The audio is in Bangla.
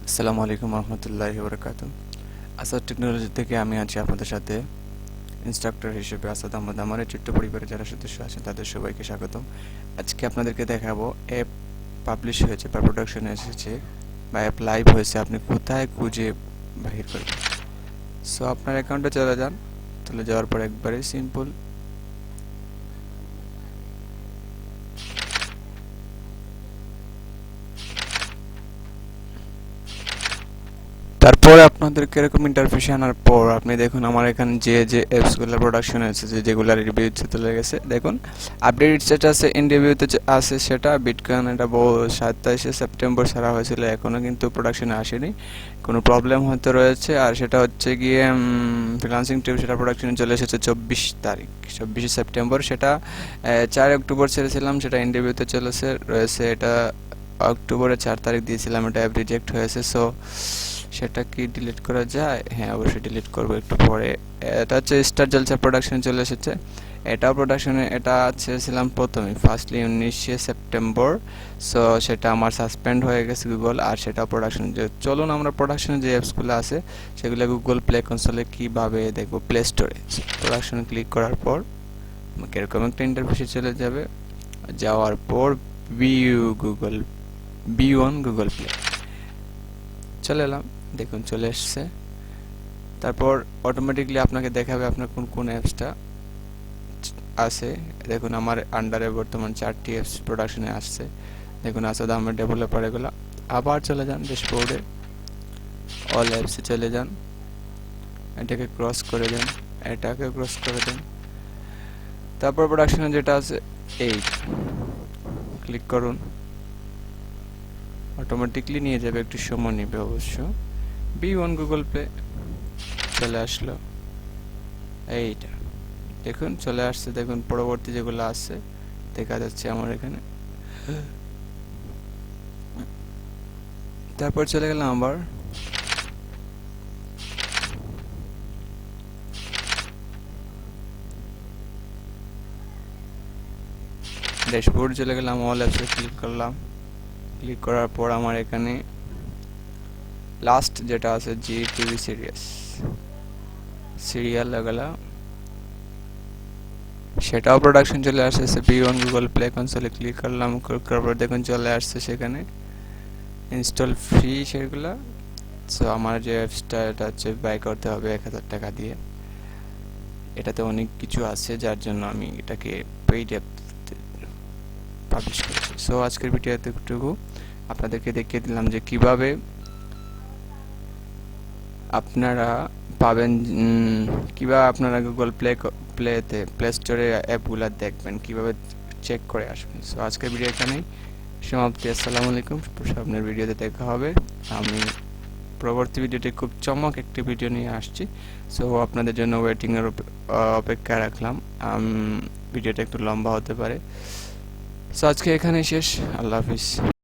আসসালামু আলাইকুম রহমতুল্লাহি বারাকাতুহু। আসাদ টেকনোলজি থেকে আমি আছি আপনাদের সাথে ইনস্ট্রাক্টর হিসেবে আসাদ আহমদ। আমার এই ছোট্ট পরিবারের যারা সদস্য আছেন তাদের সবাইকে স্বাগতম। আজকে আপনাদেরকে দেখাবো অ্যাপ পাবলিশ হয়েছে বা প্রোডাকশনে এসেছে বা অ্যাপ লাইভ হয়েছে, আপনি কোথায় খুঁজে বাহির করবেন। সো আপনার অ্যাকাউন্টে চলে যান, চলে যাওয়ার পর একবারে সিম্পল তারপরে আপনাদেরকে এরকম ইন্টারফেসে আনার পর আপনি দেখুন আমার এখানে যে অ্যাপসগুলো প্রোডাকশনে এসেছে, যেগুলো রিভিউতে চলে গেছে, দেখুন আপডেট স্ট্যাটাসে ইন রিভিউতে আছে সেটা বিটকয়েন, এটা 27 সেপ্টেম্বর ছাড়া হয়েছিল, এখনও কিন্তু প্রোডাকশনে আসেনি, কোনো প্রবলেম হয়তো রয়েছে। আর সেটা হচ্ছে গিয়ে ফ্রিল্যান্সিং টিপ, সেটা প্রোডাকশনে চলে এসেছে 24 সেপ্টেম্বর, সেটা 4 অক্টোবর ছেড়েছিলাম, সেটা ইন রিভিউতে চলেছে রয়েছে, এটা অক্টোবরের 4 তারিখ দিয়েছিলাম, এটা অ্যাপ রিজেক্ট হয়েছে। সো সেটা কি ডিলিট করা যায়? হ্যাঁ, অবশ্যই ডিলিট করবো একটু পরে। এটা হচ্ছে স্টার জলসা প্রোডাকশনে চলে এসেছে, এটাও প্রোডাকশনে, এটা ছেড়েছিলাম প্রথমে ফার্স্টলি 19 সেপ্টেম্বর। সো সেটা আমার সাসপেন্ড হয়ে গেছে গুগল, আর সেটা প্রোডাকশনে। চলুন আমরা প্রোডাকশনে যে অ্যাপসগুলো আছে সেগুলো গুগল প্লে কনসোলে কীভাবে দেখবো। প্লে স্টোরে প্রোডাকশনে ক্লিক করার পর আমাকে এরকম একটা ইন্টারফেসে চলে যাবে, যাওয়ার পর বি1 গুগল প্লে চলে এলাম, দেখুন চলে এসছে। তারপর অটোমেটিকলি আপনাকে দেখাবে আপনার কোন কোন অ্যাপসটা আছে। দেখুন আমার আন্ডারে বর্তমান 4টি অ্যাপস প্রোডাকশনে আসছে, দেখুন আসাদ আহমেদ ডেভেলপার এগুলো। আবার চলে যান ড্যাশবোর্ডে, অল অ্যাপসে চলে যান, এটাকে ক্রস করে দেন, এটাকে ক্রস করে দেন, তারপর প্রোডাকশনে যেটা আছে এই ক্লিক করুন, অটোমেটিকলি নিয়ে যাবে, একটু সময় নেবে অবশ্য। বি1 গুগল প্লে চলে আসলো, এইটা দেখুন চলে আসছে। দেখুন পরবর্তী যেগুলো আছে দেখা যাচ্ছে আমার এখানে। তারপর চলে গেলাম আবার ড্যাশবোর্ড, চলে গেলাম, অল অ্যাপসে ক্লিক করলাম, ক্লিক করার পর আমার এখানে লাস্ট যেটা আছে জি টিভি সিরিয়াল এগুলা, সেটাও প্রোডাকশন চলে আসছে। বি1 গুগল প্লে কনসোলে ক্লিক করলাম, ক্লিক করার পর দেখুন চলে আসছে সেখানে ইনস্টল ফ্রি সেগুলো। সো আমার যে অ্যাপসটা এটা হচ্ছে বাই করতে হবে 1000 টাকা দিয়ে, এটাতে অনেক কিছু আছে যার জন্য আমি এটাকে পেইড অ্যাপ পাবলিশ করেছি। সো আজকের ভিডিও এতটুকু, আপনাদেরকে দেখিয়ে দিলাম যে কিভাবে আপনারা পাবেন, কিভাবে আপনারা গুগল প্লে স্টোরে অ্যাপগুলো দেখবেন, কিভাবে চেক করে আসবেন। সো আজকের ভিডিও এখানেই সমাপ্তি। আসসালামু আলাইকুম, সামনের ভিডিওতে দেখা হবে। আমি পরবর্তী ভিডিওতে খুব চমক একটি ভিডিও নিয়ে আসছি, সো আপনাদের জন্য ওয়েটিংয়ের অপেক্ষা রাখলাম। ভিডিওটা একটু লম্বা হতে পারে। সো আজকে এখানেই শেষ, আল্লাহ হাফিজ।